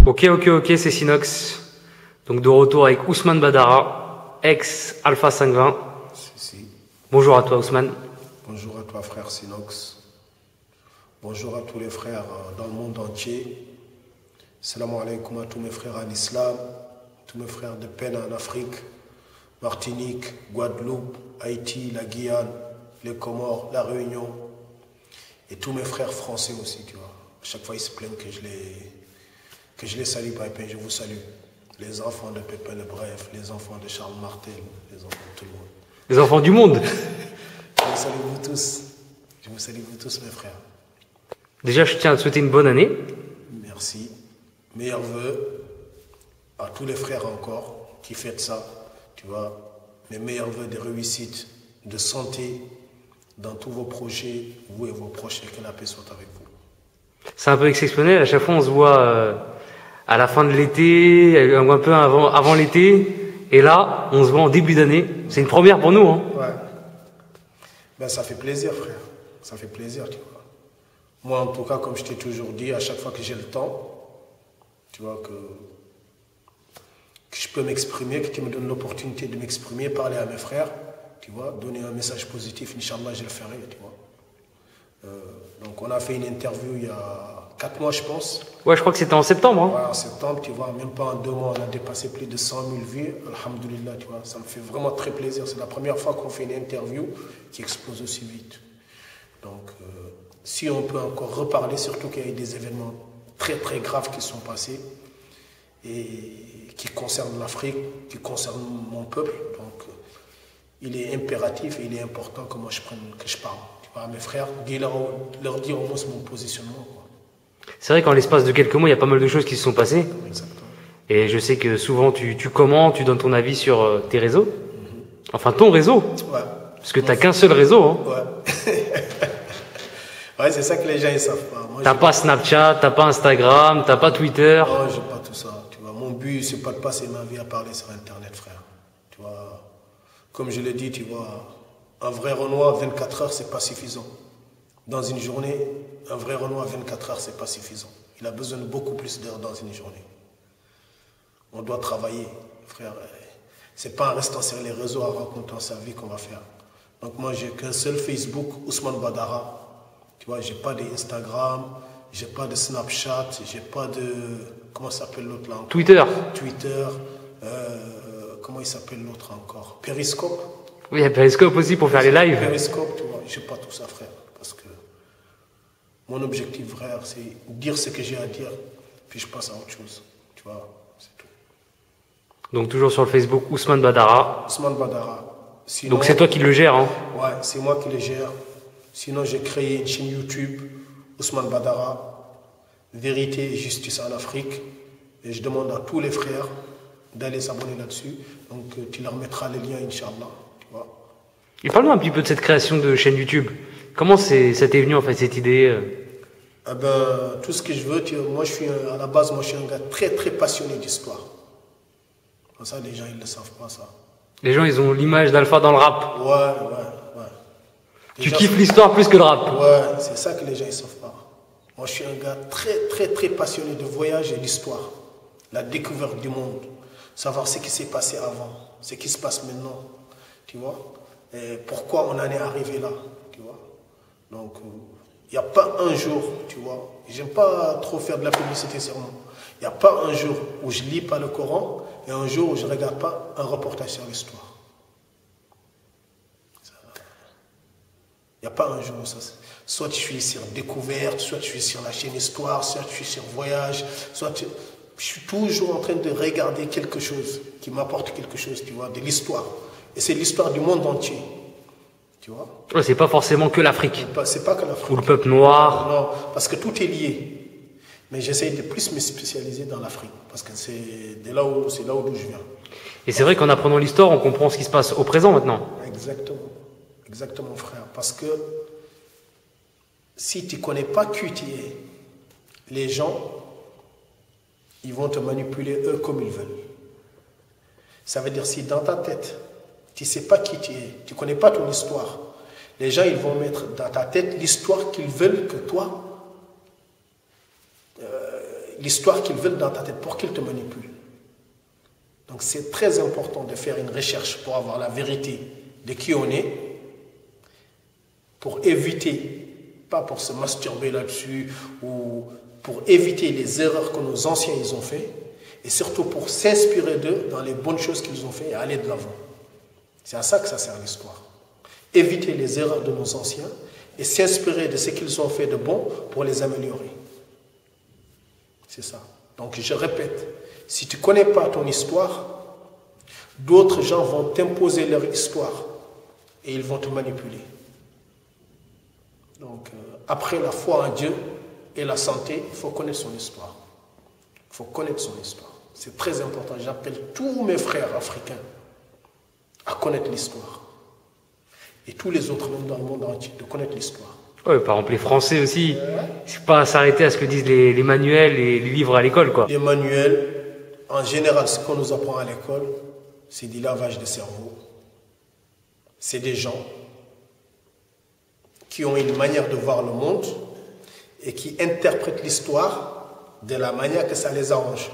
Ok, c'est Sinox. Donc de retour avec Ousmane Badara, ex Alpha 520. Si. Bonjour à toi Ousmane. Bonjour à toi frère Sinox. Bonjour à tous les frères dans le monde entier. Salam alaikum à tous mes frères en islam, tous mes frères de peine en Afrique, Martinique, Guadeloupe, Haïti, la Guyane, les Comores, la Réunion. Et tous mes frères français aussi, tu vois. À chaque fois, ils se plaignent que je les salue pas. Et puis je vous salue. Les enfants de Pépin le Bref, les enfants de Charles Martel, les enfants de tout le monde. Les enfants du monde. Je vous salue vous tous. Je vous salue vous tous, mes frères. Déjà, je tiens à te souhaiter une bonne année. Merci. Meilleurs vœux à tous les frères encore qui fêtent ça. Tu vois, mes meilleurs vœux de réussite, de santé dans tous vos projets, vous et vos proches, et que la paix soit avec vous. C'est un peu exceptionnel. À chaque fois, on se voit à la fin de l'été, un peu avant l'été. Et là, on se voit en début d'année. C'est une première pour nous. Hein. Ouais. Ben, ça fait plaisir, frère. Ça fait plaisir, tu vois. Moi, en tout cas, comme je t'ai toujours dit, à chaque fois que j'ai le temps, tu vois, que je peux m'exprimer, que tu me donnes l'opportunité de m'exprimer, parler à mes frères, tu vois, donner un message positif, Inch'Allah, je le ferai, tu vois. Donc, on a fait une interview il y a 4 mois, je pense. Ouais, je crois que c'était en septembre. Hein. Ouais, en septembre, tu vois, même pas en 2 mois, on a dépassé plus de 100 000 vues. Alhamdoulilah, tu vois, ça me fait vraiment très plaisir. C'est la première fois qu'on fait une interview qui explose aussi vite. Donc, si on peut encore reparler, surtout qu'il y a eu des événements très très graves qui sont passés et qui concernent l'Afrique, qui concernent mon peuple. Donc, il est impératif et il est important que moi que je parle. Tu vois, à mes frères, leur dire au moins mon positionnement. C'est vrai qu'en l'espace de quelques mois, il y a pas mal de choses qui se sont passées. Exactement. Et je sais que souvent, tu commentes, tu donnes ton avis sur tes réseaux. Enfin, ton réseau. Ouais. Parce que tu n'as qu'un seul réseau. Hein. Ouais. Ouais, c'est ça que les gens ne savent pas. T'as pas Snapchat, t'as pas Instagram, t'as pas Twitter. Non, j'ai pas tout ça. Tu vois, mon but, c'est pas de passer ma vie à parler sur Internet, frère. Tu vois, comme je l'ai dit, tu vois, un vrai Renoir, 24 heures, c'est pas suffisant. Dans une journée, un vrai Renoir, 24 heures, c'est pas suffisant. Il a besoin de beaucoup plus d'heures dans une journée. On doit travailler, frère. C'est pas en restant sur les réseaux à raconter sa vie qu'on va faire. Donc moi, j'ai qu'un seul Facebook, Ousmane Badara. Tu vois, j'ai pas d'Instagram, j'ai pas de Snapchat, j'ai pas de... Comment s'appelle l'autre là encore? Twitter. Comment il s'appelle l'autre encore? Periscope. Oui, il y a Periscope aussi pour faire les lives. Periscope, tu vois, j'ai pas tout ça, frère. Parce que mon objectif, frère, c'est dire ce que j'ai à dire, puis je passe à autre chose. Tu vois, c'est tout. Donc toujours sur le Facebook, Ousmane Badara. Ousmane Badara. Sinon, donc c'est toi qui le gères, hein? Ouais, c'est moi qui le gère. Sinon, j'ai créé une chaîne YouTube, Ousmane Badara, Vérité et Justice en Afrique. Et je demande à tous les frères d'aller s'abonner là-dessus. Donc, tu leur mettras les liens, Inch'Allah. Tu vois. Et parle-nous un petit peu de cette création de chaîne YouTube. Comment ça t'est venu, en fait, cette idée? Eh ben, tout ce que je veux, moi, à la base, moi, je suis un gars très, très passionné d'histoire. Comme ça, les gens, ils ne le savent pas, ça. Les gens, ils ont l'image d'Alpha dans le rap. Ouais. Tu kiffes l'histoire plus que le rap. Ouais, c'est ça que les gens ne savent pas. Moi, je suis un gars très, très, très passionné de voyage et d'histoire. La découverte du monde. Savoir ce qui s'est passé avant, ce qui se passe maintenant. Tu vois? Et pourquoi on en est arrivé là. Tu vois? Donc, il n'y a pas un jour, tu vois. J'aime pas trop faire de la publicité sur moi. Il n'y a pas un jour où je lis pas le Coran et un jour où je ne regarde pas un reportage sur l'histoire. Il n'y a pas un jour où ça. Soit je suis sur Découverte, soit je suis sur la chaîne Histoire, soit je suis sur Voyage, je suis toujours en train de regarder quelque chose qui m'apporte quelque chose, tu vois, de l'histoire. Et c'est l'histoire du monde entier. Tu vois? Ouais, c'est pas forcément que l'Afrique. C'est pas que l'Afrique. Ou le peuple noir. Non, parce que tout est lié. Mais j'essaie de plus me spécialiser dans l'Afrique. Parce que c'est là où je viens. Et c'est vrai qu'en apprenant l'histoire, on comprend ce qui se passe au présent maintenant. Exactement. Exactement, frère. Parce que si tu ne connais pas qui tu es, les gens, ils vont te manipuler eux comme ils veulent. Ça veut dire si dans ta tête, tu ne sais pas qui tu es, tu ne connais pas ton histoire, les gens, ils vont mettre dans ta tête l'histoire qu'ils veulent que toi, l'histoire qu'ils veulent dans ta tête pour qu'ils te manipulent. Donc c'est très important de faire une recherche pour avoir la vérité de qui on est, pour éviter, pas pour se masturber là-dessus, ou pour éviter les erreurs que nos anciens ils ont fait, et surtout pour s'inspirer d'eux dans les bonnes choses qu'ils ont fait et aller de l'avant. C'est à ça que ça sert l'histoire. Éviter les erreurs de nos anciens et s'inspirer de ce qu'ils ont fait de bon pour les améliorer. C'est ça. Donc je répète, si tu ne connais pas ton histoire, d'autres gens vont t'imposer leur histoire et ils vont te manipuler. Donc après la foi en Dieu et la santé, il faut connaître son histoire. Il faut connaître son histoire. C'est très important. J'appelle tous mes frères africains à connaître l'histoire. Et tous les autres, même dans le monde entier, de connaître l'histoire. Ouais, par exemple, les Français aussi, c'est pas s'arrêter à ce que disent les manuels et les livres à l'école, quoi. Les manuels, en général, ce qu'on nous apprend à l'école, c'est du lavage de cerveau. C'est des gens qui ont une manière de voir le monde et qui interprètent l'histoire de la manière que ça les arrange.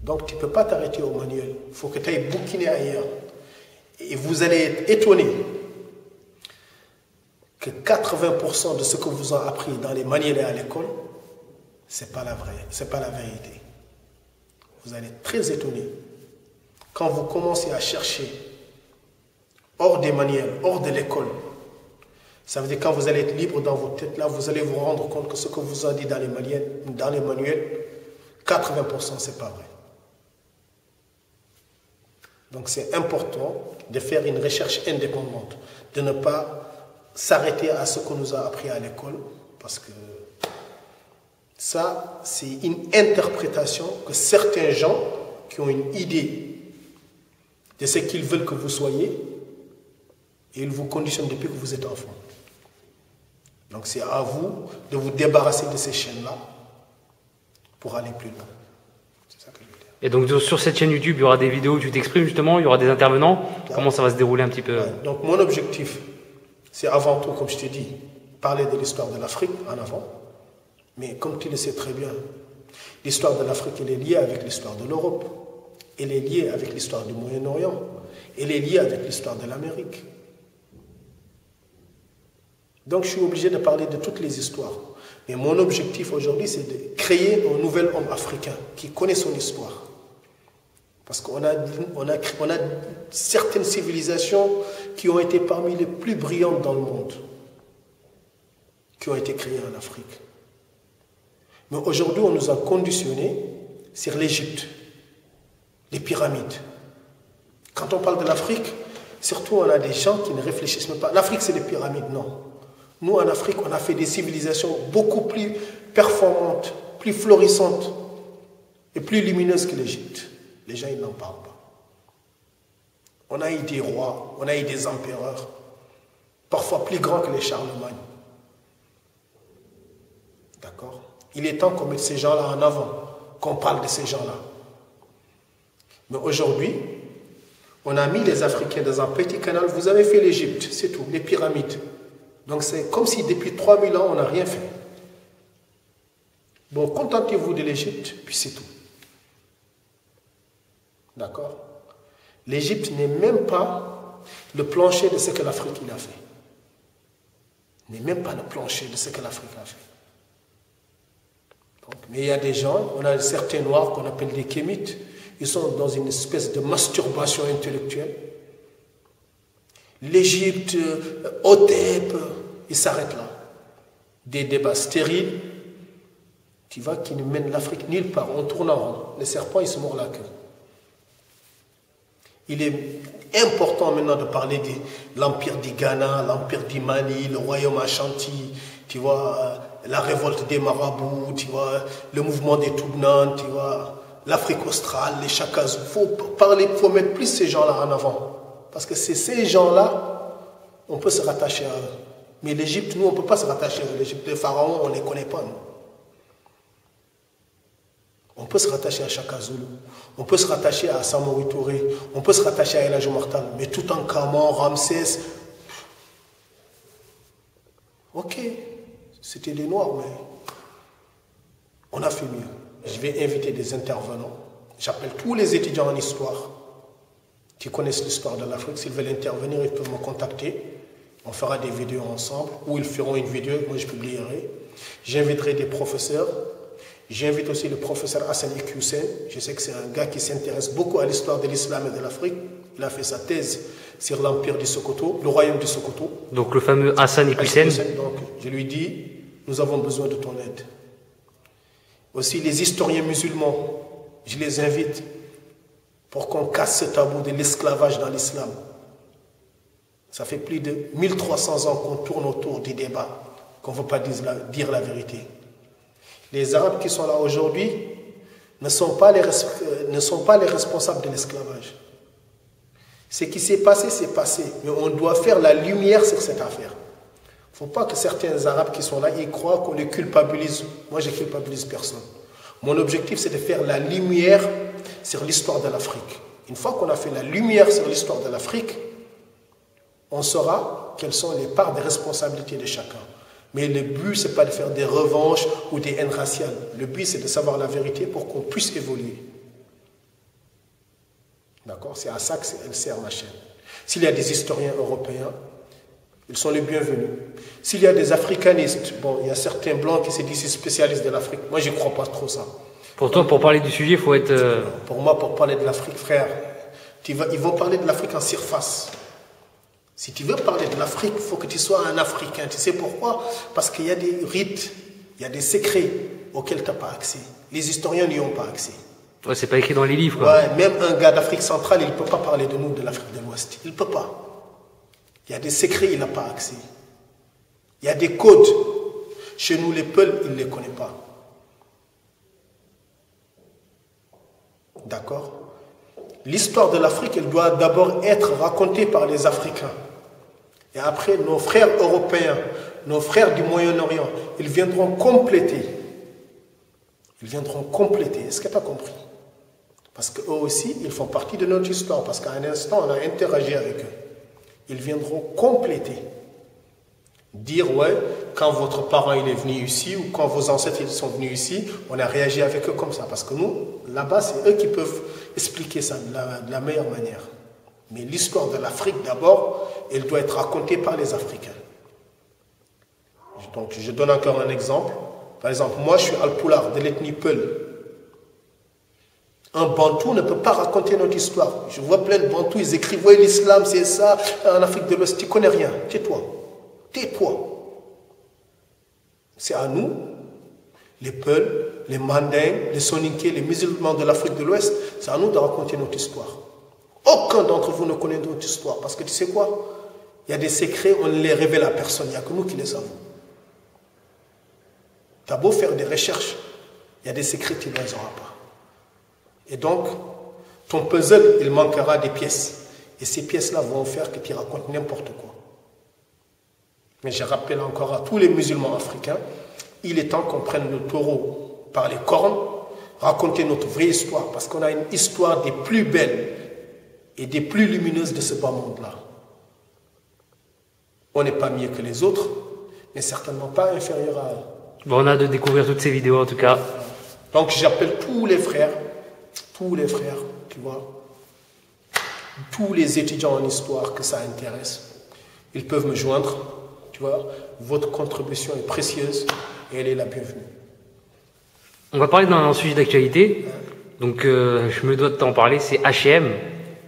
Donc, tu ne peux pas t'arrêter au manuel. Il faut que tu ailles bouquiner ailleurs. Et vous allez être étonné que 80% de ce que vous avez appris dans les manuels et à l'école, ce n'est pas la vraie, c'est pas la vérité. Vous allez être très étonné quand vous commencez à chercher hors des manuels, hors de l'école. Ça veut dire quand vous allez être libre dans votre tête, là, vous allez vous rendre compte que ce que vous avez dit dans les manuels, 80% ce n'est pas vrai. Donc c'est important de faire une recherche indépendante, de ne pas s'arrêter à ce qu'on nous a appris à l'école, parce que ça, c'est une interprétation que certains gens qui ont une idée de ce qu'ils veulent que vous soyez, et ils vous conditionnent depuis que vous êtes enfant. Donc c'est à vous de vous débarrasser de ces chaînes-là pour aller plus loin. C'est ça que je veux dire. Et donc sur cette chaîne YouTube, il y aura des vidéos où tu t'exprimes justement, il y aura des intervenants. Comment ça va se dérouler un petit peu? Donc mon objectif, c'est avant tout, comme je t'ai dit, parler de l'histoire de l'Afrique en avant. Mais comme tu le sais très bien, l'histoire de l'Afrique, elle est liée avec l'histoire de l'Europe. Elle est liée avec l'histoire du Moyen-Orient. Elle est liée avec l'histoire de l'Amérique. Donc je suis obligé de parler de toutes les histoires. Mais mon objectif aujourd'hui, c'est de créer un nouvel homme africain qui connaît son histoire. Parce qu'on a certaines civilisations qui ont été parmi les plus brillantes dans le monde, qui ont été créées en Afrique. Mais aujourd'hui, on nous a conditionnés sur l'Égypte, les pyramides. Quand on parle de l'Afrique, surtout on a des gens qui ne réfléchissent même pas. L'Afrique, c'est les pyramides, non. Nous, en Afrique, on a fait des civilisations beaucoup plus performantes, plus florissantes et plus lumineuses que l'Égypte. Les gens, ils n'en parlent pas. On a eu des rois, on a eu des empereurs, parfois plus grands que les Charlemagne. D'accord? Il est temps qu'on mette ces gens-là en avant, qu'on parle de ces gens-là. Mais aujourd'hui, on a mis les Africains dans un petit canal. Vous avez fait l'Égypte, c'est tout, les pyramides. Donc c'est comme si depuis 3000 ans, on n'a rien fait. Bon, contentez-vous de l'Égypte, puis c'est tout. D'accord? L'Égypte n'est même pas le plancher de ce que l'Afrique a fait. N'est même pas le plancher de ce que l'Afrique a fait. Donc, mais il y a des gens, on a certains noirs qu'on appelle des kémites, ils sont dans une espèce de masturbation intellectuelle. L'Égypte, Hotep, ils s'arrêtent là. Des débats stériles, tu vois, qui ne mènent l'Afrique nulle part. On tourne en rond. Le serpent, il se mord la queue. Il est important maintenant de parler de l'empire du Ghana, l'empire du Mali, le royaume Ashanti, tu vois, la révolte des marabouts, tu vois, le mouvement des Toubnans, tu vois, l'Afrique australe, les Chakazou. Il faut mettre plus ces gens-là en avant. Parce que c'est ces gens-là, on peut se rattacher à eux. Mais l'Égypte, nous, on ne peut pas se rattacher à l'Égypte. Les pharaons, on ne les connaît pas, nous. On peut se rattacher à Chaka Zulu, on peut se rattacher à Samori Touré, on peut se rattacher à El Hadji Mortal, mais tout en Kamon, Ramsès. Ok, c'était des Noirs, mais On a fait mieux. Je vais inviter des intervenants. J'appelle tous les étudiants en histoire qui connaissent l'histoire de l'Afrique. S'ils veulent intervenir, ils peuvent me contacter. On fera des vidéos ensemble, ou ils feront une vidéo, moi je publierai. J'inviterai des professeurs. J'invite aussi le professeur Hassan Iqiyoussen. Je sais que c'est un gars qui s'intéresse beaucoup à l'histoire de l'islam et de l'Afrique. Il a fait sa thèse sur l'empire du Sokoto, le royaume du Sokoto. Donc le fameux Hassan Iqiyoussen. Donc je lui dis, nous avons besoin de ton aide. Aussi les historiens musulmans, je les invite pour qu'on casse ce tabou de l'esclavage dans l'islam. Ça fait plus de 1300 ans qu'on tourne autour du débat, qu'on ne veut pas dire la vérité. Les Arabes qui sont là aujourd'hui ne sont pas les responsables de l'esclavage. Ce qui s'est passé, c'est passé. Mais on doit faire la lumière sur cette affaire. Il ne faut pas que certains Arabes qui sont là, ils croient qu'on les culpabilise. Moi, je ne culpabilise personne. Mon objectif, c'est de faire la lumière sur l'histoire de l'Afrique. Une fois qu'on a fait la lumière sur l'histoire de l'Afrique, on saura quelles sont les parts de responsabilité de chacun. Mais le but, ce n'est pas de faire des revanches ou des haines raciales. Le but, c'est de savoir la vérité pour qu'on puisse évoluer. D'accord? C'est à ça qu'elle sert ma chaîne. S'il y a des historiens européens, ils sont les bienvenus. S'il y a des africanistes, bon, il y a certains blancs qui se disent spécialistes de l'Afrique. Moi, je ne crois pas trop ça. Pour toi, pour parler du sujet, il faut être... Pour moi, pour parler de l'Afrique, frère, ils vont parler de l'Afrique en surface. Si tu veux parler de l'Afrique, il faut que tu sois un Africain. Tu sais pourquoi? Parce qu'il y a des rites, il y a des secrets auxquels tu n'as pas accès. Les historiens n'y ont pas accès. Ouais, c'est pas écrit dans les livres, quoi. Ouais, même un gars d'Afrique centrale, il ne peut pas parler de nous, de l'Afrique de l'Ouest. Il ne peut pas. Il y a des secrets, il n'a pas accès. Il y a des codes. Chez nous, les Peuls, il ne les connaît pas. D'accord? L'histoire de l'Afrique, elle doit d'abord être racontée par les Africains. Et après, nos frères européens, nos frères du Moyen-Orient, ils viendront compléter. Ils viendront compléter. Est-ce que tu as compris? Parce qu'eux aussi, ils font partie de notre histoire. Parce qu'à un instant, on a interagi avec eux. Ils viendront compléter. Dire, ouais, quand votre parent il est venu ici, ou quand vos ancêtres ils sont venus ici, on a réagi avec eux comme ça. Parce que nous, là-bas, c'est eux qui peuvent expliquer ça de la meilleure manière. Mais l'histoire de l'Afrique, d'abord, elle doit être racontée par les Africains. Donc, je donne encore un exemple. Par exemple, moi, je suis Alpulaar, de l'ethnie Peul. Un Bantou ne peut pas raconter notre histoire. Je vois plein de Bantous, ils écrivent, ouais, l'islam, c'est ça, en Afrique de l'Ouest, tu ne connais rien. Tais-toi. Tais-toi. C'est à nous, les Peuls, les Mandingues, les Soninké, les musulmans de l'Afrique de l'Ouest, c'est à nous de raconter notre histoire. Aucun d'entre vous ne connaît notre histoire. Parce que tu sais quoi? Il y a des secrets, on ne les révèle à personne. Il n'y a que nous qui les savons. Tu as beau faire des recherches, il y a des secrets, tu ne les auras pas. Et donc, ton puzzle, il manquera des pièces. Et ces pièces-là vont faire que tu racontes n'importe quoi. Mais je rappelle encore à tous les musulmans africains, il est temps qu'on prenne le taureau par les cornes, raconter notre vraie histoire, parce qu'on a une histoire des plus belles et des plus lumineuses de ce bas monde-là. On n'est pas mieux que les autres, mais certainement pas inférieur à eux. Bon, on a de découvrir toutes ces vidéos en tout cas. Donc j'appelle tous les frères, tu vois, tous les étudiants en histoire que ça intéresse, ils peuvent me joindre, tu vois, votre contribution est précieuse et elle est la bienvenue. On va parler d'un sujet d'actualité, donc je me dois de t'en parler, c'est H&M.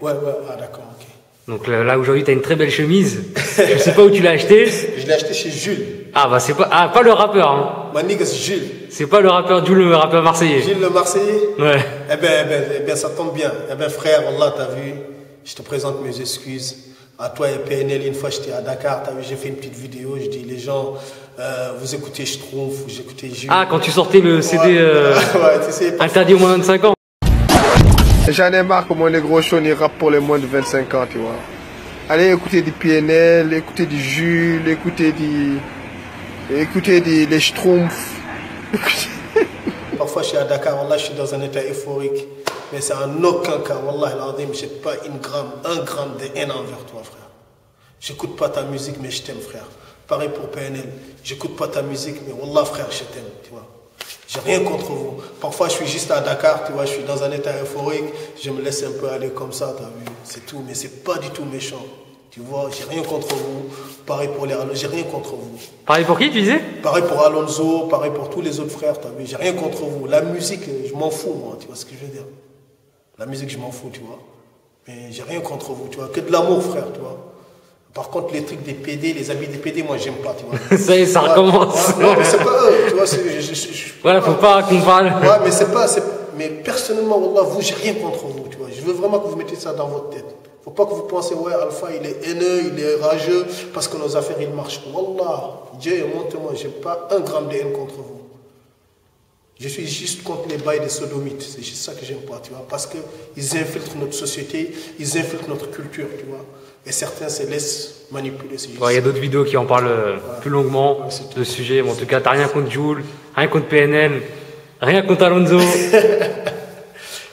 Ouais, ah d'accord, ok. Donc là aujourd'hui tu as une très belle chemise, je sais pas où tu l'as achetée. Je l'ai acheté chez Jules. Ah bah c'est pas le rappeur, hein. Ma nigga c'est Jules. C'est pas le rappeur, Jules le rappeur marseillais. Jules le Marseillais? Ouais. Eh ben ça tombe bien. Eh ben frère, Allah t'as vu, je te présente mes excuses. À toi et PNL, une fois j'étais à Dakar, t'as vu, j'ai fait une petite vidéo, je dis les gens, vous écoutez Schtroumpf, vous écoutez Jules. Ah, quand tu sortais le CD ouais, tu sais, interdit aux moins de 25 ans. J'en ai marre comment les gros shows ils rappent pour les moins de 25 ans, tu vois. Allez écouter du PNL, écouter du Jules, écouter les Schtroumpf. Parfois je suis à Dakar, Wallah, je suis dans un état euphorique. Mais c'est en aucun cas, Wallah, je n'ai pas un gramme de haine envers toi, frère. J'écoute pas ta musique, mais je t'aime, frère. Pareil pour PNL. J'écoute pas ta musique, mais Wallah, frère, je t'aime, tu vois. J'ai rien contre vous. Parfois, je suis juste à Dakar, tu vois, je suis dans un état euphorique, je me laisse un peu aller comme ça, tu as vu, c'est tout, mais c'est pas du tout méchant. Tu vois, j'ai rien contre vous. Pareil pour les j'ai rien contre vous. Pareil pour qui, tu disais? Pareil pour Alonso, pareil pour tous les autres frères, tu as vu, j'ai rien contre vous. La musique, je m'en fous, moi, tu vois ce que je veux dire. La musique, je m'en fous, tu vois. Mais j'ai rien contre vous, tu vois, que de l'amour, frère, tu vois. Par contre, les trucs des PD, les habits des PD, moi, j'aime pas, tu vois. Ça y est, ça recommence. Ouais, non, mais c'est pas eux, tu vois. Voilà, faut pas qu'on parle. Ouais, mais c'est pas. Mais personnellement, Wallah, vous, j'ai rien contre vous, tu vois. Je veux vraiment que vous mettez ça dans votre tête. Faut pas que vous pensez, ouais, Alpha, il est haineux, il est rageux, parce que nos affaires, ils marchent. Wallah, Dieu, montre-moi, j'ai pas un gramme de haine contre vous. Je suis juste contre les bails des sodomites. C'est juste ça que j'aime pas, tu vois. Parce qu'ils infiltrent notre société, ils infiltrent notre culture, tu vois. Et certains se laissent manipuler. Il y a d'autres vidéos qui en parlent plus longuement de ce sujet. Bon, en tout cas, t'as rien contre Jul, rien contre PNL, rien contre Alonso.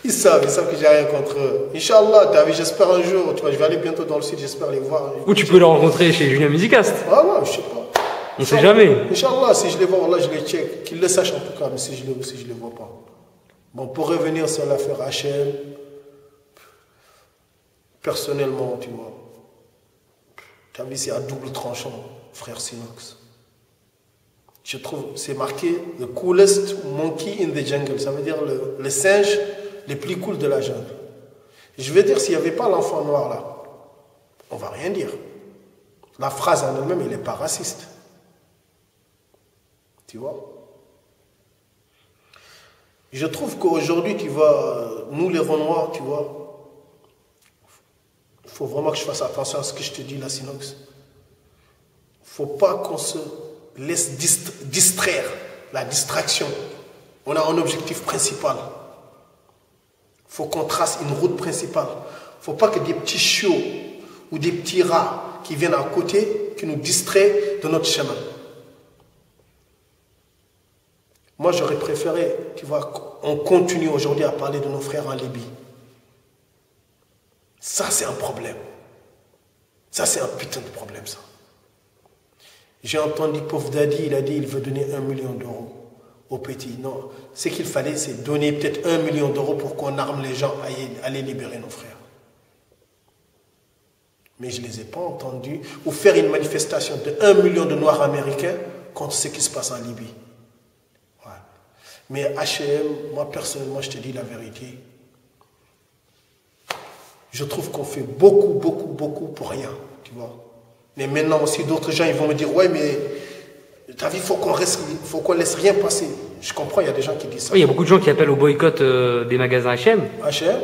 Ils savent que j'ai rien contre eux. Inch'Allah, j'espère un jour, tu vois, je vais aller bientôt dans le sud, j'espère les voir. Ou tu peux les rencontrer chez Julien Musicast. Ah ouais, je sais pas. On sait jamais. Inch'Allah, si je les vois, là, je les check. Qu'ils le sachent en tout cas, mais si je les vois pas. Bon, pour revenir sur l'affaire HM, personnellement, tu vois, tu as vu, c'est à double tranchant, frère Sinox. Je trouve, c'est marqué « The coolest monkey in the jungle ». Ça veut dire le singe le plus cool de la jungle. Je veux dire, s'il n'y avait pas l'enfant noir là, on ne va rien dire. La phrase en elle-même, elle n'est pas raciste. Tu vois? Je trouve qu'aujourd'hui, tu vois, nous les Renois, tu vois, il faut vraiment que je fasse attention à ce que je te dis là, Sinox. Il ne faut pas qu'on se laisse distraire, la distraction. On a un objectif principal. Il faut qu'on trace une route principale. Il ne faut pas que des petits chiots ou des petits rats qui viennent à côté, qui nous distraient de notre chemin. Moi, j'aurais préféré, tu vois, qu'on continue aujourd'hui à parler de nos frères en Libye. Ça, c'est un problème. Ça, c'est un putain de problème, ça. J'ai entendu Pauvre Daddy, il a dit qu'il veut donner 1 million d'euros aux petits. Non, ce qu'il fallait, c'est donner peut-être 1 million d'euros pour qu'on arme les gens à aller libérer nos frères. Mais je ne les ai pas entendus. Ou faire une manifestation de 1 million de Noirs américains contre ce qui se passe en Libye. Ouais. Mais H&M, moi personnellement, je te dis la vérité. Je trouve qu'on fait beaucoup pour rien, tu vois. Mais maintenant aussi, d'autres gens, ils vont me dire, ouais, mais ta vie, il faut qu'on laisse rien passer. Je comprends, il y a des gens qui disent ça. Oui, il y a beaucoup de gens qui appellent au boycott des magasins H&M. H&M,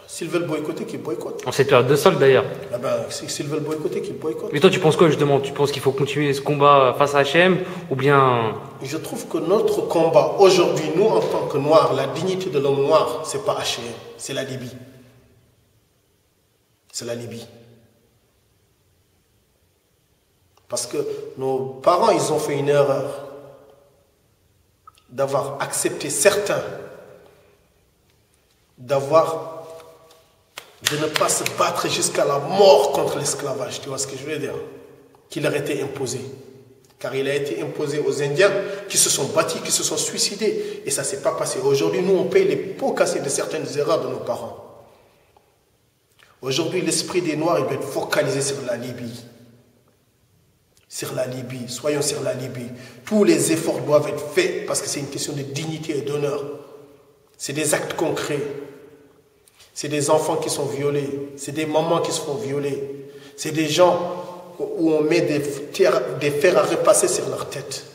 s'ils veulent boycotter, qu'ils boycottent. En cette période de solde d'ailleurs. Eh ben, s'ils veulent boycotter, qu'ils boycottent. Mais toi, tu penses quoi justement? Tu penses qu'il faut continuer ce combat face à H&M ou bien... Je trouve que notre combat, aujourd'hui, nous, en tant que Noirs, la dignité de l'homme noir, c'est pas H&M, c'est la Libye. C'est la Libye. Parce que nos parents, ils ont fait une erreur d'avoir accepté certains, de ne pas se battre jusqu'à la mort contre l'esclavage. Tu vois ce que je veux dire? Qu'il leur été imposé. Car il a été imposé aux Indiens qui se sont battus, qui se sont suicidés. Et ça ne s'est pas passé. Aujourd'hui, nous, on paye les pots cassés de certaines erreurs de nos parents. Aujourd'hui, l'esprit des Noirs, il doit être focalisé sur la Libye. Sur la Libye, soyons sur la Libye. Tous les efforts doivent être faits parce que c'est une question de dignité et d'honneur. C'est des actes concrets. C'est des enfants qui sont violés. C'est des mamans qui se font violer. C'est des gens où on met des fers à repasser sur leur tête.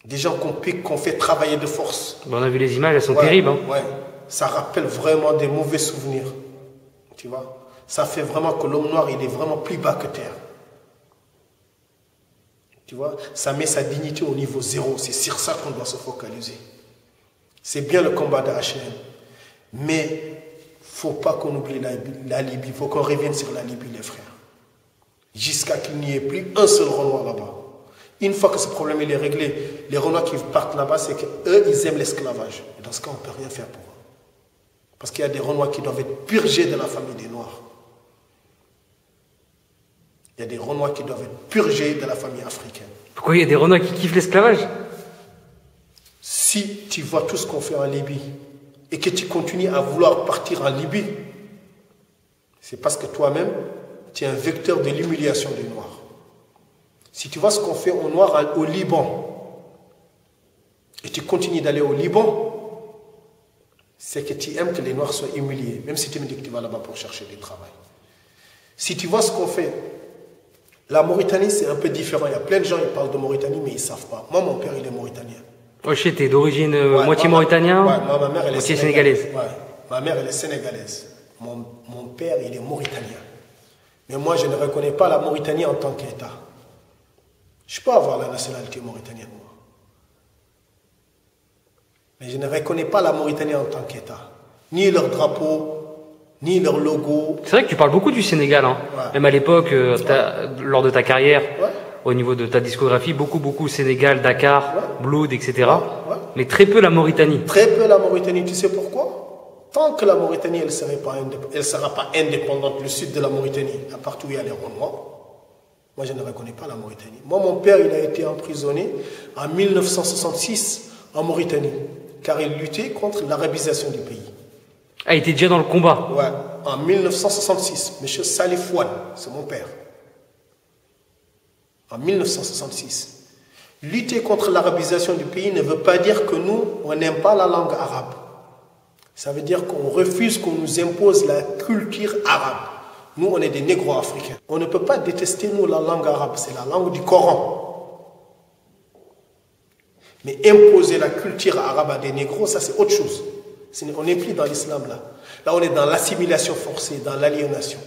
Des gens qu'on pique, qu'on fait travailler de force. On a vu les images, elles sont terribles. Hein. Ouais. Ça rappelle vraiment des mauvais souvenirs. Tu vois? Ça fait vraiment que l'homme noir, il est vraiment plus bas que terre. Tu vois? Ça met sa dignité au niveau zéro. C'est sur ça qu'on doit se focaliser. C'est bien le combat de H&M. Mais il ne faut pas qu'on oublie la Libye. Il faut qu'on revienne sur la Libye, les frères. Jusqu'à qu'il n'y ait plus un seul Renoir là-bas. Une fois que ce problème il est réglé, les Renois qui partent là-bas, c'est qu'eux, ils aiment l'esclavage. Et dans ce cas, on ne peut rien faire pour eux. Parce qu'il y a des Renois qui doivent être purgés de la famille des Noirs. Il y a des Renois qui doivent être purgés de la famille africaine. Pourquoi il y a des Renois qui kiffent l'esclavage? Si tu vois tout ce qu'on fait en Libye et que tu continues à vouloir partir en Libye, c'est parce que toi-même, tu es un vecteur de l'humiliation des Noirs. Si tu vois ce qu'on fait aux Noirs au Liban et tu continues d'aller au Liban, c'est que tu aimes que les Noirs soient humiliés, même si tu me dis que tu vas là-bas pour chercher du travail. Si tu vois ce qu'on fait, la Mauritanie, c'est un peu différent. Il y a plein de gens qui parlent de Mauritanie, mais ils ne savent pas. Moi, mon père, il est mauritanien. Oh shit, t'es d'origine moitié mauritanien, ma mère, elle est moitié sénégalaise. Ouais, ma mère, elle est sénégalaise. Mon père, il est mauritanien. Mais moi, je ne reconnais pas la Mauritanie en tant qu'État. Je peux avoir la nationalité mauritanienne, moi. Mais je ne reconnais pas la Mauritanie en tant qu'État. Ni leur drapeau, ni leur logo. C'est vrai que tu parles beaucoup du Sénégal, hein. Ouais. Même à l'époque, lors de ta carrière, Ouais. au niveau de ta discographie, beaucoup Sénégal, Dakar, Ouais. Blood, etc. Ouais. Mais très peu la Mauritanie. Très peu la Mauritanie, tu sais pourquoi? Tant que la Mauritanie, elle ne sera pas indépendante, le sud de la Mauritanie, à partout où il y a les Renois, moi je ne reconnais pas la Mauritanie. Moi, mon père, il a été emprisonné en 1966 en Mauritanie, car il luttait contre l'arabisation du pays. Ah, il était déjà dans le combat. Ouais, en 1966, M. Salif Ouad, c'est mon père. En 1966. Lutter contre l'arabisation du pays ne veut pas dire que nous, on n'aime pas la langue arabe. Ça veut dire qu'on refuse qu'on nous impose la culture arabe. Nous, on est des négro-africains. On ne peut pas détester, nous, la langue arabe. C'est la langue du Coran. Mais imposer la culture arabe à des négros, ça, c'est autre chose. On n'est plus dans l'islam, là. Là, on est dans l'assimilation forcée, dans l'aliénation.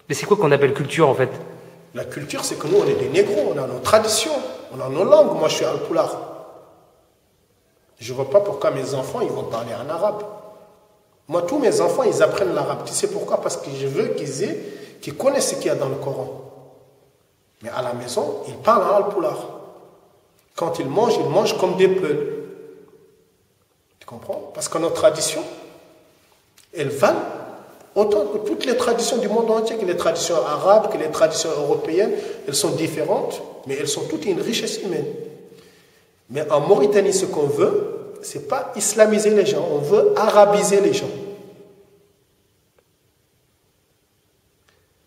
Mais c'est quoi qu'on appelle culture, en fait? La culture, c'est que nous, on est des négros, on a nos traditions, on a nos langues. Moi, je suis alpulaar. Je ne vois pas pourquoi mes enfants, ils vont parler en arabe. Moi, tous mes enfants, ils apprennent l'arabe. Tu sais pourquoi? Parce que je veux qu'ils connaissent ce qu'il y a dans le Coran. Mais à la maison, ils parlent en alpulaar. Quand ils mangent comme des peuls. Tu comprends? Parce que nos traditions, elles valent autant que toutes les traditions du monde entier, que les traditions arabes, que les traditions européennes. Elles sont différentes, mais elles sont toutes une richesse humaine. Mais en Mauritanie, ce qu'on veut, c'est pas islamiser les gens, on veut arabiser les gens.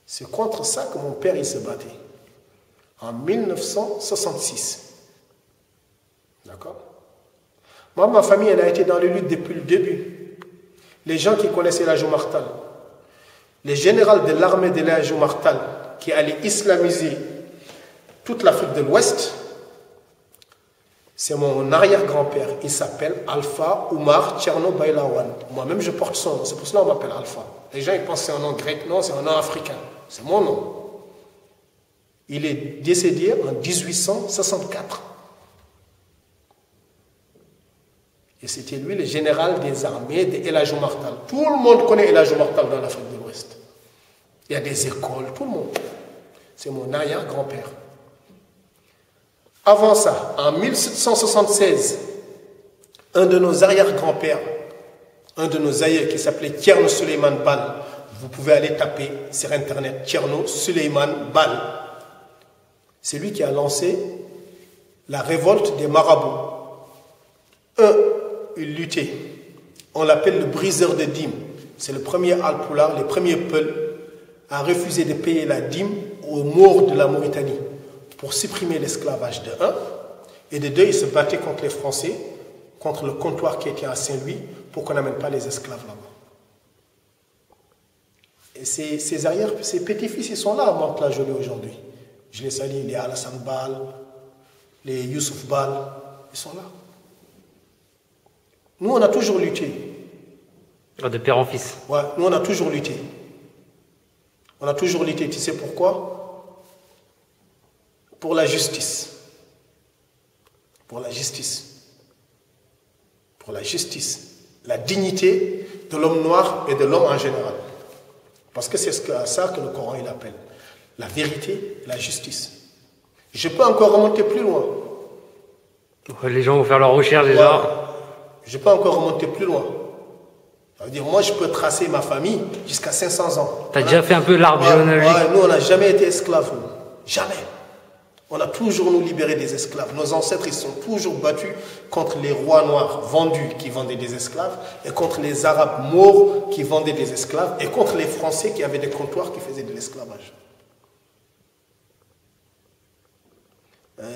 C'est contre ça que mon père il se battait. En 1966. D'accord? Moi, ma famille, elle a été dans les luttes depuis le début. Les gens qui connaissaient El Hadj Oumar Tall, les généraux de l'armée de El Hadj Oumar Tall, qui allaient islamiser toute l'Afrique de l'Ouest, c'est mon arrière-grand-père. Il s'appelle Alpha Oumar Tcherno Baylawan. Moi-même, je porte son nom. C'est pour cela qu'on m'appelle Alpha. Les gens, ils pensent que c'est un nom grec. Non, c'est un nom africain. C'est mon nom. Il est décédé en 1864. Et c'était lui le général des armées de El Hadj Oumar Tall. Tout le monde connaît El Hadj Oumar Tall dans l'Afrique de l'Ouest. Il y a des écoles, tout le monde. C'est mon arrière-grand-père. Avant ça, en 1776, un de nos arrière-grands-pères, un de nos aïeux qui s'appelait Tierno Suleiman Bal, vous pouvez aller taper sur internet Tierno Suleiman Bal, c'est lui qui a lancé la révolte des marabouts. Il luttait. On l'appelle le briseur de dîmes. C'est le premier alpulaar, le premier peul à refuser de payer la dîme aux Maures de la Mauritanie pour supprimer l'esclavage de 1. Et de 2, il se battait contre les Français, contre le comptoir qui était à Saint-Louis, pour qu'on n'amène pas les esclaves là-bas. Et ses petits-fils, ils sont là à Mantes-la-Jolie aujourd'hui. Je les salue, les Alassane Bal, les Youssouf Bal, ils sont là. Nous, on a toujours lutté. De père en fils. Ouais, nous, on a toujours lutté. On a toujours lutté. Tu sais pourquoi? Pour la justice. Pour la justice. Pour la justice. La dignité de l'homme noir et de l'homme en général. Parce que c'est ça que le Coran il appelle. La vérité, la justice. Je peux encore remonter plus loin. Les gens vont faire leurs recherches déjà. Ouais. Je peux encore remonter plus loin. Ça veut dire, moi, je peux tracer ma famille jusqu'à 500 ans. Tu as déjà fait un peu l'arbre généalogique. Ouais, nous, on n'a jamais été esclaves, nous. Jamais. On a toujours nous libéré des esclaves. Nos ancêtres, ils sont toujours battus contre les rois noirs vendus qui vendaient des esclaves, et contre les Arabes morts qui vendaient des esclaves, et contre les Français qui avaient des comptoirs qui faisaient de l'esclavage.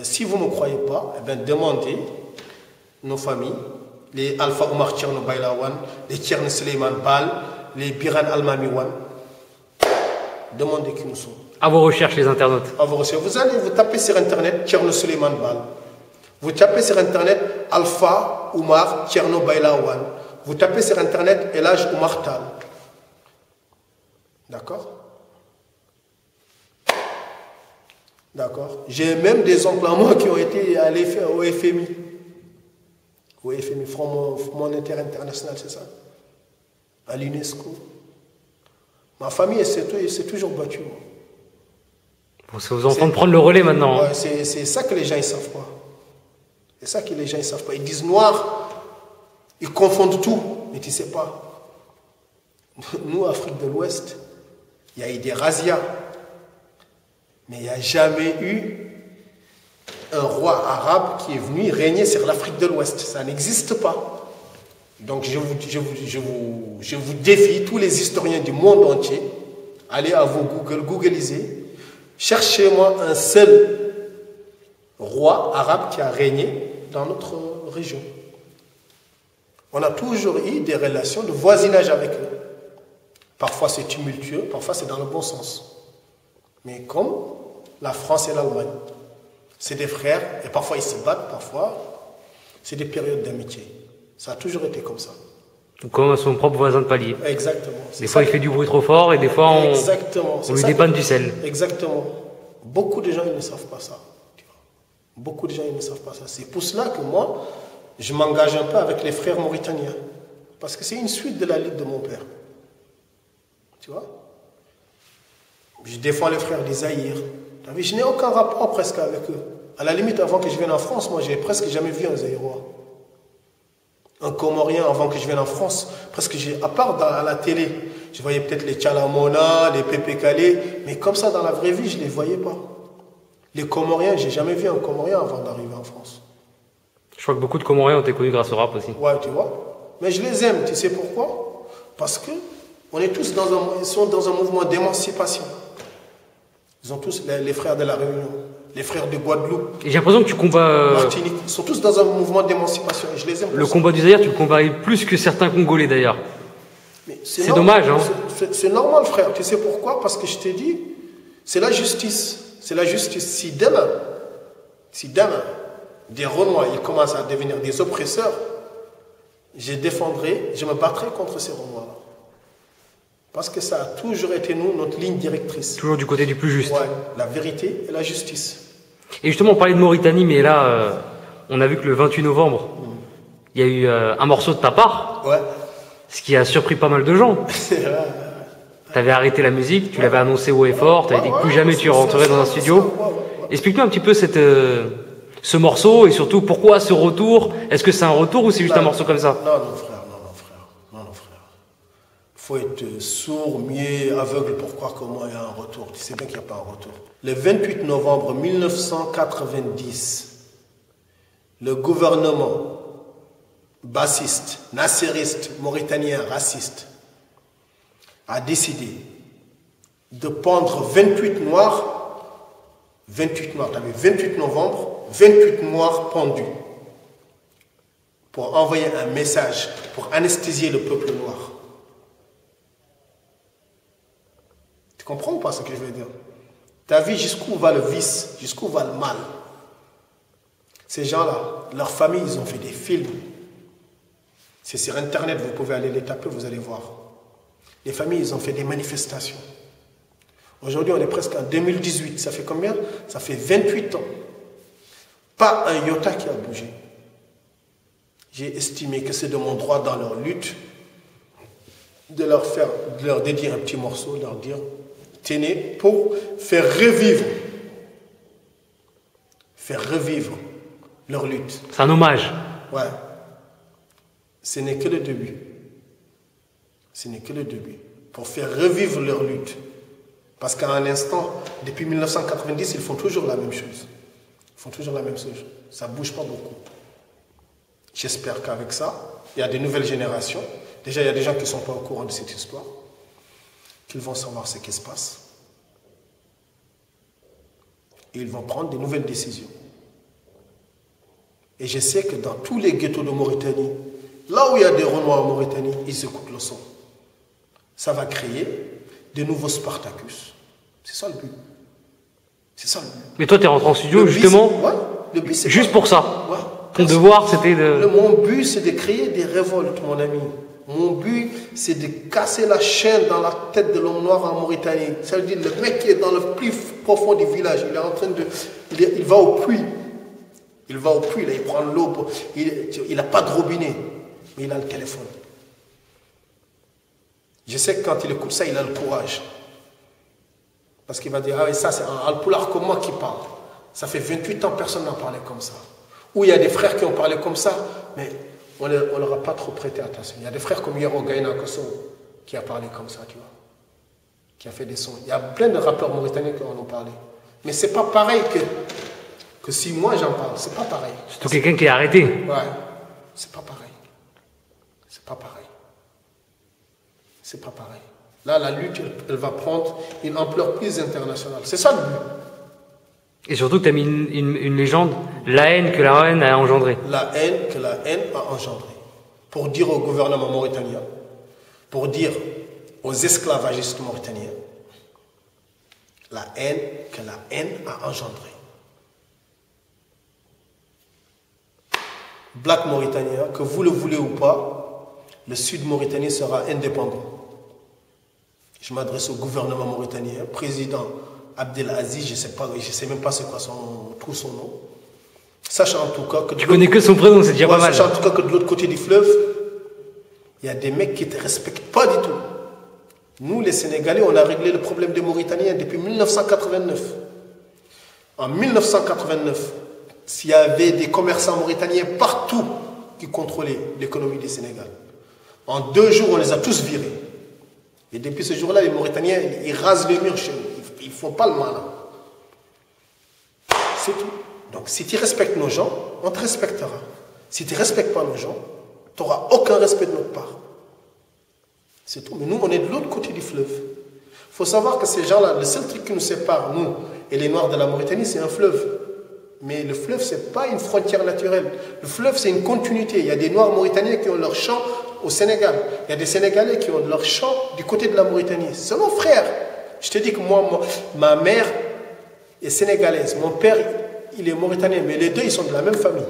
Si vous ne me croyez pas, eh bien, demandez nos familles, les Alpha Omar Tcherno Baylawan, les Tchern Suleiman Bal, les Biran Almamiwan. Demandez qui nous sont. À vos recherches, les internautes. À vos recherches. Vous allez vous taper sur Internet Tcherno Suleiman Bal. Vous tapez sur Internet Alpha Omar Tcherno Baylawan. Vous tapez sur Internet Elhaj Omar Tal. D'accord? D'accord. J'ai même des oncles à moi qui ont été allés faire au FMI. Au FMI, Front monétaire international, c'est ça? À l'UNESCO. Ma famille, c'est toujours battue. Bon, c'est aux enfants de prendre le relais maintenant. Ouais, c'est ça que les gens ne savent pas. C'est ça que les gens ne savent pas. Ils disent noir, ils confondent tout, mais tu ne sais pas. Nous, Afrique de l'Ouest, il y a eu des razzias. Mais il n'y a jamais eu un roi arabe qui est venu régner sur l'Afrique de l'Ouest. Ça n'existe pas. Donc je vous défie, tous les historiens du monde entier, allez à vos Google, googlisez, cherchez-moi un seul roi arabe qui a régné dans notre région. On a toujours eu des relations de voisinage avec eux. Parfois c'est tumultueux, parfois c'est dans le bon sens. Mais comme la France et l'Allemagne, c'est des frères, et parfois ils se battent, parfois c'est des périodes d'amitié. Ça a toujours été comme ça. Comme son propre voisin de palier. Exactement. Des fois il fait du bruit trop fort et des fois on lui dépanne du sel. Exactement. Beaucoup de gens ils ne savent pas ça. Beaucoup de gens ils ne savent pas ça. C'est pour cela que moi, je m'engage un peu avec les frères mauritaniens. Parce que c'est une suite de la lutte de mon père. Tu vois? Je défends les frères des Zaïre. Je n'ai aucun rapport presque avec eux. À la limite, avant que je vienne en France, moi, j'ai presque jamais vu un Zaïrois. Un Comorien avant que je vienne en France. Presque à part à la télé, je voyais peut-être les Tchalamona, les Pépé Calais, mais comme ça, dans la vraie vie, je ne les voyais pas. Les Comoriens, j'ai jamais vu un Comorien avant d'arriver en France. Je crois que beaucoup de Comoriens ont été connus grâce au rap aussi. Ouais, tu vois. Mais je les aime, tu sais pourquoi? Parce que ils sont dans un mouvement d'émancipation. Ils ont tous les frères de la Réunion, les frères de Guadeloupe. Et j'ai l'impression que tu combats. Martinique. Ils sont tous dans un mouvement d'émancipation. Je les aime. Le combat du Zaïre, tu le combats plus que certains Congolais d'ailleurs. C'est dommage, hein. C'est normal, frère. Tu sais pourquoi? Parce que je t'ai dit, c'est la justice. C'est la justice. Si demain, des Renois, ils commencent à devenir des oppresseurs, je me battrai contre ces Renois-là. Parce que ça a toujours été notre ligne directrice. Toujours du côté du plus juste. Ouais, la vérité et la justice. Et justement, on parlait de Mauritanie, mais là, on a vu que le 28 novembre, il y a eu un morceau de ta part. Ouais. Ce qui a surpris pas mal de gens. Tu avais arrêté la musique, tu l'avais annoncé haut et fort, tu avais dit que plus jamais tu rentrerais dans un studio. Explique-nous un petit peu ce morceau et surtout pourquoi ce retour. Est-ce que c'est un retour ou c'est juste un morceau comme ça? Non, frère. Il faut être sourd, muet, aveugle pour croire comment il y a un retour. Tu sais bien qu'il n'y a pas un retour. Le 28 novembre 1990, le gouvernement bassiste, nassériste, mauritanien, raciste, a décidé de pendre 28 noirs, tu avais 28 novembre, 28 noirs pendus, pour envoyer un message, pour anesthésier le peuple noir. Tu comprends ou pas ce que je veux dire? Tu as vu jusqu'où va le vice, jusqu'où va le mal. Ces gens-là, leurs familles, ils ont fait des films. C'est sur Internet, vous pouvez aller les taper, vous allez voir. Les familles, ils ont fait des manifestations. Aujourd'hui, on est presque en 2018. Ça fait combien? Ça fait 28 ans. Pas un iota qui a bougé. J'ai estimé que c'est de mon droit dans leur lutte de leur dédier un petit morceau, de leur dire, tenez, pour faire revivre leur lutte. C'est un hommage. Ouais. Ce n'est que le début. Ce n'est que le début. Pour faire revivre leur lutte. Parce qu'à un instant, depuis 1990, ils font toujours la même chose. Ils font toujours la même chose. Ça ne bouge pas beaucoup. J'espère qu'avec ça, il y a des nouvelles générations. Déjà, il y a des gens qui ne sont pas au courant de cette histoire. Qu'ils vont savoir ce qui se passe. Et ils vont prendre des nouvelles décisions. Et je sais que dans tous les ghettos de Mauritanie, là où il y a des Renois en Mauritanie, ils écoutent le son. Ça va créer de nouveaux Spartacus. C'est ça le but. C'est ça le but. Mais toi, tu es rentré en studio justement, le but, c'est juste pour ça. Ouais. Ton devoir, c'était de... Mon but, c'est de créer des révoltes, mon ami. Mon but, c'est de casser la chaîne dans la tête de l'homme noir en Mauritanie. Ça veut dire le mec qui est dans le plus profond du village, il est en train de... Il va au puits. Il va au puits, là, il prend l'eau. Il n'a pas de robinet, mais il a le téléphone. Je sais que quand il écoute ça, il a le courage. Parce qu'il va dire, ah oui, ça c'est un Alpoulard comme moi qui parle. Ça fait 28 ans, personne n'a parlé comme ça. Ou il y a des frères qui ont parlé comme ça, mais on ne leur a pas trop prêté attention. Il y a des frères comme Yero Gaïna Kosovo qui a parlé comme ça, tu vois. Qui a fait des sons. Il y a plein de rappeurs mauritaniens qui en ont parlé. Mais c'est pas pareil que si moi j'en parle. C'est pas pareil. Surtout quelqu'un qui est arrêté. Ouais. C'est pas pareil. C'est pas pareil. C'est pas pareil. Là, la lutte, elle va prendre une ampleur plus internationale. C'est ça le but. Et surtout que tu as mis une légende, la haine que la haine a engendrée. La haine que la haine a engendrée. Pour dire au gouvernement mauritanien, pour dire aux esclavagistes mauritaniens, la haine que la haine a engendrée. Black Mauritanien, que vous le voulez ou pas, le Sud Mauritanie sera indépendant. Je m'adresse au gouvernement mauritanien, président Abdelaziz, je sais même pas c'est quoi tout son nom. Sachant en tout cas que... Tu connais que son prénom, c'est déjà pas mal. Sachant en tout cas que de l'autre côté du fleuve, il y a des mecs qui ne te respectent pas du tout. Nous, les Sénégalais, on a réglé le problème des Mauritaniens depuis 1989. En 1989, s'il y avait des commerçants mauritaniens partout qui contrôlaient l'économie du Sénégal, en 2 jours, on les a tous virés. Et depuis ce jour-là, les Mauritaniens, ils rasent les murs chez nous. Ils ne font pas le malin. C'est tout. Donc, si tu respectes nos gens, on te respectera. Si tu ne respectes pas nos gens, tu n'auras aucun respect de notre part. C'est tout. Mais nous, on est de l'autre côté du fleuve. Il faut savoir que ces gens-là, le seul truc qui nous sépare, nous et les Noirs de la Mauritanie, c'est un fleuve. Mais le fleuve, ce n'est pas une frontière naturelle. Le fleuve, c'est une continuité. Il y a des Noirs mauritaniens qui ont leur champ au Sénégal. Il y a des Sénégalais qui ont leur champ du côté de la Mauritanie. C'est nos frères. Je te dis que moi, ma mère est sénégalaise. Mon père, il est mauritanien. Mais les deux, ils sont de la même famille.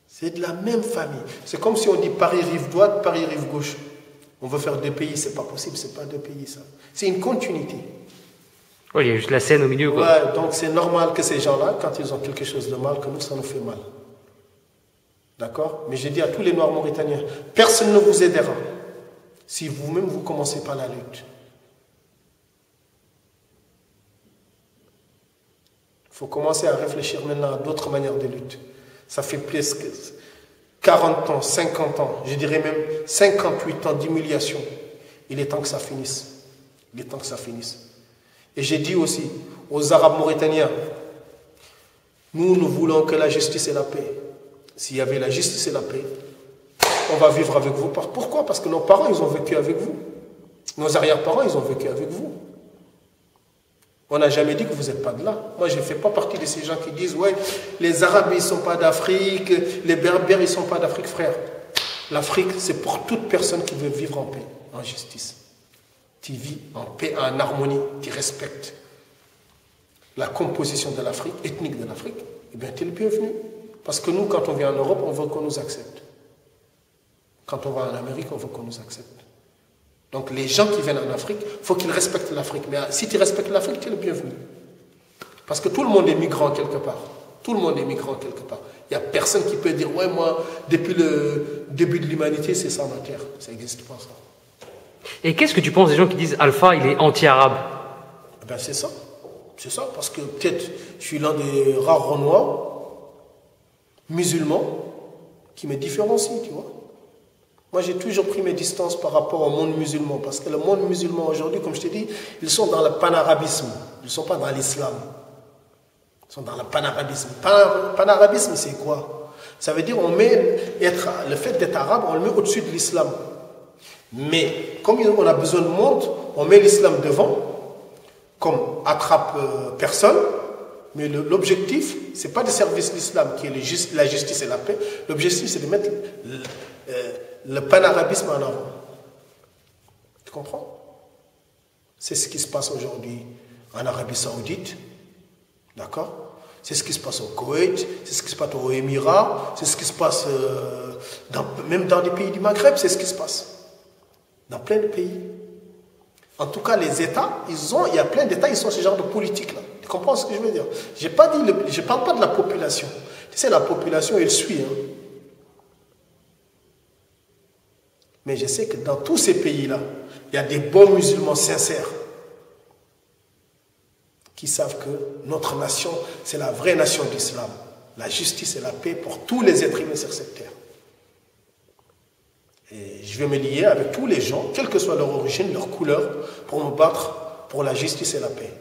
C'est de la même famille. C'est comme si on dit Paris rive droite, Paris rive gauche. On veut faire 2 pays. C'est pas possible. C'est pas 2 pays, ça. C'est une continuité. Ouais, il y a juste la scène au milieu, quoi. Ouais, donc c'est normal que ces gens-là, quand ils ont quelque chose de mal, que nous, ça nous fait mal. D'accord? Mais je dis à tous les Noirs mauritaniens, personne ne vous aidera si vous-même vous ne commencez pas la lutte. Il faut commencer à réfléchir maintenant à d'autres manières de lutte. Ça fait presque 40 ans, 50 ans, je dirais même 58 ans d'humiliation. Il est temps que ça finisse. Il est temps que ça finisse. Et j'ai dit aussi aux Arabes mauritaniens, nous voulons que la justice et la paix. S'il y avait la justice et la paix, on va vivre avec vous. Pourquoi? Parce que nos parents, ils ont vécu avec vous. Nos arrière-parents, ils ont vécu avec vous. On n'a jamais dit que vous n'êtes pas de là. Moi, je ne fais pas partie de ces gens qui disent, ouais, les Arabes, ils ne sont pas d'Afrique, les Berbères, ils ne sont pas d'Afrique, frère. L'Afrique, c'est pour toute personne qui veut vivre en paix, en justice. Tu vis en paix, en harmonie, tu respectes la composition de l'Afrique, ethnique de l'Afrique, eh bien, tu es le bienvenu. Parce que nous, quand on vient en Europe, on veut qu'on nous accepte. Quand on va en Amérique, on veut qu'on nous accepte. Donc, les gens qui viennent en Afrique, il faut qu'ils respectent l'Afrique. Mais si tu respectes l'Afrique, tu es le bienvenu. Parce que tout le monde est migrant quelque part. Tout le monde est migrant quelque part. Il n'y a personne qui peut dire, ouais, moi, depuis le début de l'humanité, c'est ça ma terre. Ça n'existe pas, ça. Et qu'est-ce que tu penses des gens qui disent Alpha, il est anti-arabe? Ben c'est ça. C'est ça, parce que peut-être je suis l'un des rares Renois musulmans qui me différencient, tu vois. Moi, j'ai toujours pris mes distances par rapport au monde musulman. Parce que le monde musulman, aujourd'hui, comme je t'ai dit, ils sont dans le panarabisme. Ils ne sont pas dans l'islam. Ils sont dans le panarabisme. Panarabisme, c'est quoi? Ça veut dire on met le fait d'être arabe, on le met au-dessus de l'islam. Mais comme on a besoin de monde, on met l'islam devant, comme attrape personne. Mais l'objectif, ce n'est pas de servir l'islam qui est la justice et la paix. L'objectif, c'est de mettre le panarabisme en avant. Tu comprends? C'est ce qui se passe aujourd'hui en Arabie Saoudite. D'accord? C'est ce qui se passe au Koweït, c'est ce qui se passe aux Émirats, c'est ce qui se passe même dans les pays du Maghreb, c'est ce qui se passe. Dans plein de pays. En tout cas, les États, il y a plein d'États, ils ont ce genre de politique-là. Tu comprends ce que je veux dire? Je ne parle pas de la population. Tu sais, la population, elle suit. Hein. Mais je sais que dans tous ces pays-là, il y a des bons musulmans sincères qui savent que notre nation, c'est la vraie nation d'islam. La justice et la paix pour tous les êtres humains sur cette terre. Et je vais me lier avec tous les gens, quelle que soit leur origine, leur couleur, pour me battre pour la justice et la paix.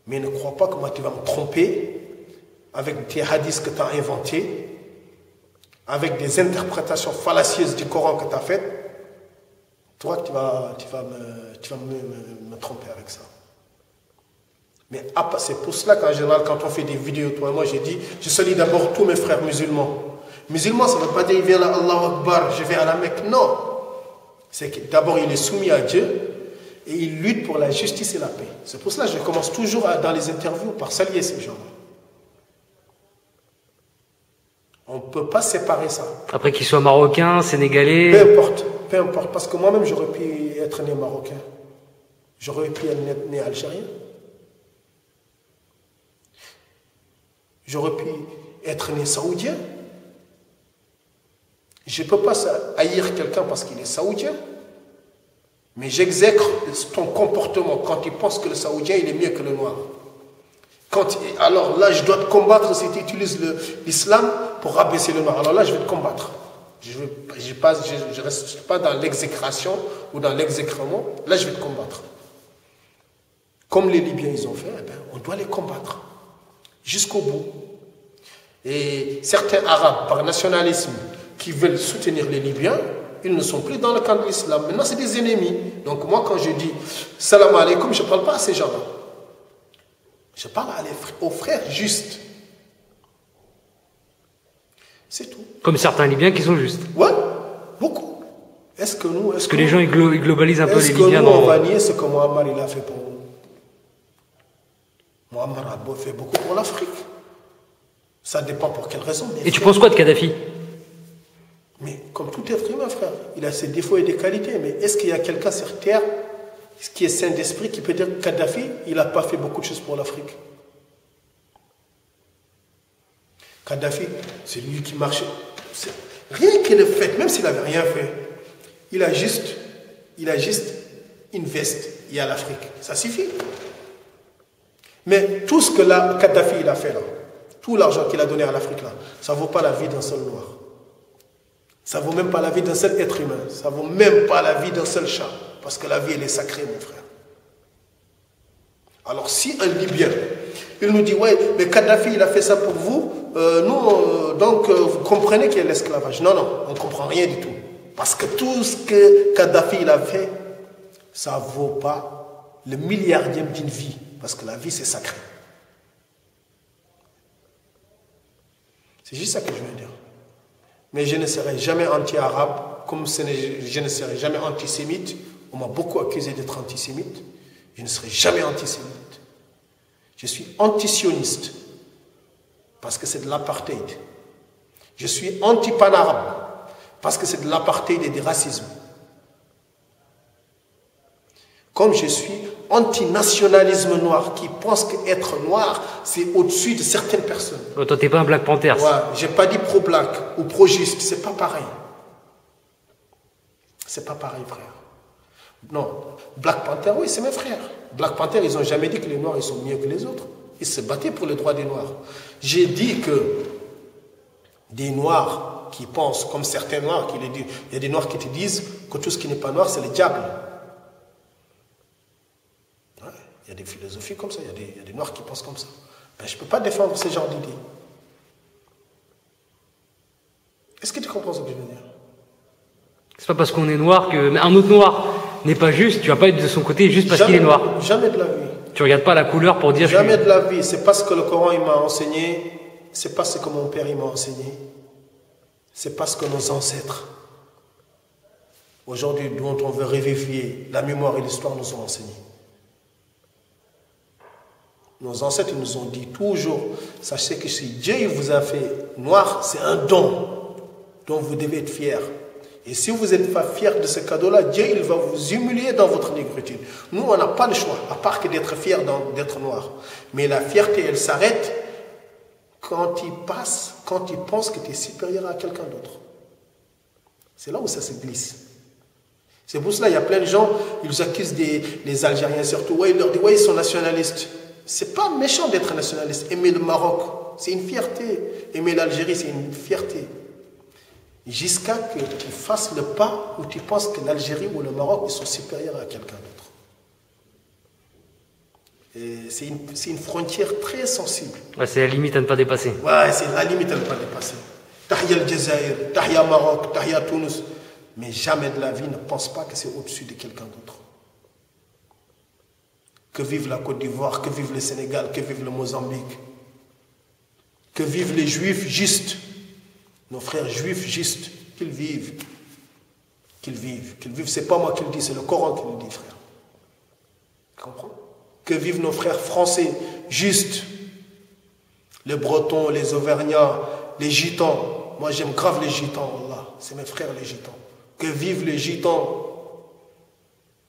Mais ne crois pas que moi tu vas me tromper avec des hadiths que tu as inventés, avec des interprétations fallacieuses du Coran que tu as faites. Toi, tu vas me tromper avec ça. Mais c'est pour cela qu'en général, quand on fait des vidéos, toi et moi, j'ai dit, je salue d'abord tous mes frères musulmans. Musulman, ça ne veut pas dire, il vient là, Allahu Akbar, je vais à la Mecque. Non. C'est que d'abord, il est soumis à Dieu et il lutte pour la justice et la paix. C'est pour cela que je commence toujours dans les interviews par saluer ces gens-là. On ne peut pas séparer ça. Après qu'ils soient marocains, sénégalais... Peu importe, parce que moi-même, j'aurais pu être né marocain. J'aurais pu être né algérien. J'aurais pu être né saoudien. Je ne peux pas haïr quelqu'un parce qu'il est saoudien, mais j'exècre ton comportement quand tu penses que le saoudien il est mieux que le noir. Alors là, je dois te combattre si tu utilises l'islam pour rabaisser le noir. Alors là, je vais te combattre. Je ne reste pas dans l'exécration ou dans l'exécrement. Là, je vais te combattre. Comme les Libyens ils ont fait, eh bien, on doit les combattre jusqu'au bout. Et certains Arabes, par nationalisme, qui veulent soutenir les Libyens, ils ne sont plus dans le camp de l'islam. Maintenant, c'est des ennemis. Donc moi, quand je dis salam alaikum, je ne parle pas à ces gens-là. Je parle aux frères justes. C'est tout. Comme certains Libyens qui sont justes. Ouais, beaucoup. Est-ce que les gens ils globalisent un peu les Libyens. Est-ce que nous, on va nier ce que Mohamed il a fait pour nous? Mohamed a fait beaucoup pour l'Afrique. Ça dépend pour quelle raison. Et tu penses quoi de Kadhafi? Mais comme tout être humain, frère, il a ses défauts et des qualités. Mais est-ce qu'il y a quelqu'un sur terre qui est saint d'esprit qui peut dire que Kadhafi, il n'a pas fait beaucoup de choses pour l'Afrique? Kadhafi, c'est lui qui marchait. Rien qu'il ait fait, même s'il n'avait rien fait, il a juste une veste. Il y a l'Afrique. Ça suffit. Mais tout ce que Kadhafi il a fait là, tout l'argent qu'il a donné à l'Afrique là, ça ne vaut pas la vie d'un seul noir. Ça ne vaut même pas la vie d'un seul être humain. Ça ne vaut même pas la vie d'un seul chat. Parce que la vie, elle est sacrée, mon frère. Alors, si un Libyen, il nous dit, ouais, mais Kadhafi, il a fait ça pour vous, vous comprenez qu'il y a l'esclavage. Non, on ne comprend rien du tout. Parce que tout ce que Kadhafi, il a fait, ça ne vaut pas le milliardième d'une vie. Parce que la vie, c'est sacré. C'est juste ça que je veux dire. Mais je ne serai jamais anti-arabe, comme je ne serai jamais antisémite. On m'a beaucoup accusé d'être antisémite. Je ne serai jamais antisémite. Je suis antisioniste, parce que c'est de l'apartheid. Je suis anti-panarabe, parce que c'est de l'apartheid et du racisme. Comme je suis anti-nationalisme noir, qui pense qu'être noir, c'est au-dessus de certaines personnes. Oh, toi, t'es pas un Black Panther. Ouais, j'ai pas dit pro-black ou pro-juste, c'est pas pareil. C'est pas pareil, frère. Non, Black Panther, oui, c'est mes frères. Black Panther, ils n'ont jamais dit que les Noirs, ils sont mieux que les autres. Ils se battaient pour les droits des Noirs. J'ai dit que des Noirs qui pensent, comme certains noirs qui le disent, il y a des noirs qui te disent que tout ce qui n'est pas noir, c'est le diable. Ouais, il y a des philosophies comme ça, il y a des noirs qui pensent comme ça. Ben, je ne peux pas défendre ce genre d'idées. Est-ce que tu comprends ce que je veux dire? C'est pas parce qu'on est noir qu'un autre noir n'est pas juste, tu vas pas être de son côté juste parce qu'il est noir. Jamais de la vie. Tu regardes pas la couleur pour dire... Jamais de la vie. C'est pas ce que le Coran il m'a enseigné, c'est pas ce que mon père il m'a enseigné, c'est pas ce que nos ancêtres, aujourd'hui dont on veut revivifier la mémoire et l'histoire, nous ont enseigné. Nos ancêtres nous ont dit toujours, sachez que si Dieu vous a fait noir, c'est un don dont vous devez être fiers. Et si vous n'êtes pas fiers de ce cadeau-là, Dieu il va vous humilier dans votre négritude. Nous, on n'a pas le choix, à part que d'être fiers d'être noir. Mais la fierté, elle s'arrête quand il passe, quand il pense que tu es supérieur à quelqu'un d'autre. C'est là où ça se glisse. C'est pour cela qu'il y a plein de gens, ils accusent les Algériens surtout. Ouais, ils leur disent, ouais, ils sont nationalistes. C'est pas méchant d'être nationaliste. Aimer le Maroc, c'est une fierté. Aimer l'Algérie, c'est une fierté. Jusqu'à que tu fasses le pas où tu penses que l'Algérie ou le Maroc ils sont supérieurs à quelqu'un d'autre. C'est une frontière très sensible. Ouais, c'est la limite à ne pas dépasser. Ouais, c'est la limite à ne pas dépasser. Tahia le Jazair, Tahia Maroc, Tahia Tunis. Mais jamais de la vie ne pense pas que c'est au-dessus de quelqu'un d'autre. Que vive la Côte d'Ivoire, que vive le Sénégal, que vive le Mozambique. Que vivent les Juifs justes. Nos frères juifs justes, qu'ils vivent. Qu'ils vivent. Qu'ils vivent. C'est pas moi qui le dis, c'est le Coran qui le dit, frère. Tu comprends? Que vivent nos frères français justes. Les Bretons, les Auvergnats, les Gitans. Moi, j'aime grave les Gitans, Allah. C'est mes frères, les Gitans. Que vivent les Gitans.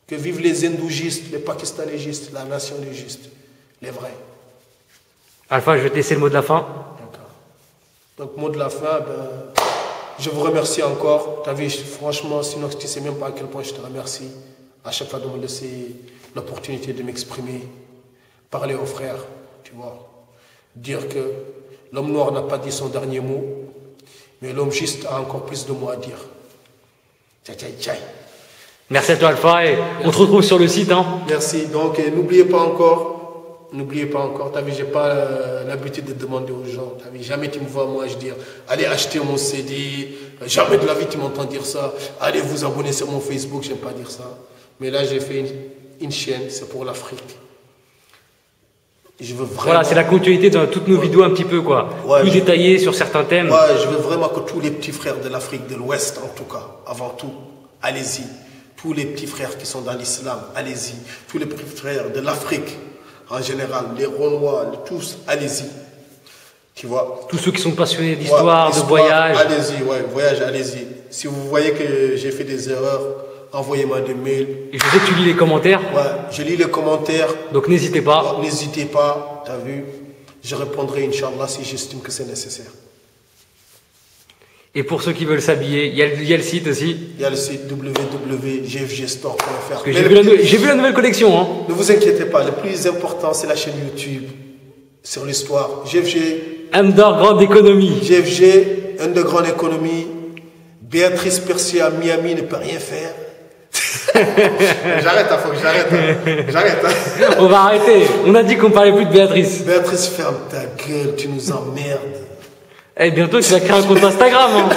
Que vivent les hindougistes, les pakistanégistes, la nation des justes. Les vrais. Alpha, je vais te laisser le mot de la fin. Donc, mot de la fin, ben, je vous remercie encore. Tu as vu, franchement, sinon tu ne sais même pas à quel point je te remercie. À chaque fois de me laisser l'opportunité de m'exprimer, parler aux frères, tu vois. Dire que l'homme noir n'a pas dit son dernier mot, mais l'homme juste a encore plus de mots à dire. Tchai, tchai, tchai. Merci à toi, Alpha, et on te retrouve sur le site. Hein. Merci. Donc, n'oubliez pas encore, t'as vu, j'ai pas l'habitude de demander aux gens. T'as vu, jamais tu me vois, moi, je dis, allez acheter mon CD. Jamais de la vie tu m'entends dire ça. Allez vous abonner sur mon Facebook, j'aime pas dire ça. Mais là, j'ai fait une chaîne, c'est pour l'Afrique. Je veux vraiment... Voilà, c'est la continuité de toutes nos vidéos un petit peu, quoi. Ouais, plus détaillées sur certains thèmes. Ouais, je veux vraiment que tous les petits frères de l'Afrique de l'Ouest, en tout cas, avant tout, allez-y. Tous les petits frères qui sont dans l'islam, allez-y. Tous les petits frères de l'Afrique, en général, les Renois, tous, allez-y. Tu vois? Tous ceux qui sont passionnés d'histoire, de voyage. Allez-y, ouais, voyage, allez-y. Si vous voyez que j'ai fait des erreurs, envoyez-moi des mails. Et je sais que tu lis les commentaires. Ouais, je lis les commentaires. Donc n'hésitez pas. N'hésitez pas, t'as vu? Je répondrai, Inch'Allah, si j'estime que c'est nécessaire. Et pour ceux qui veulent s'habiller, il y a le site aussi. Il y a le site www.gfgstore.fr. Parce que j'ai vu la nouvelle collection. Hein. Ne vous inquiétez pas, le plus important, c'est la chaîne YouTube sur l'histoire. GFG. Underground Economy. GFG, Underground Economy. Béatrice Percier à Miami ne peut rien faire. J'arrête, faut que j'arrête. J'arrête. On va arrêter. On a dit qu'on parlait plus de Béatrice. Béatrice, ferme ta gueule, tu nous emmerdes. Eh, bientôt tu vas créer un compte Instagram. Hein.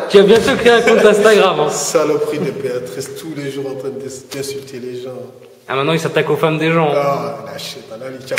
Tu vas bientôt créer un compte Instagram. Hein. Saloperie de Béatrice, tous les jours en train d'insulter les gens. Ah, maintenant il s'attaque aux femmes des gens. Ah, lâchez, ciao.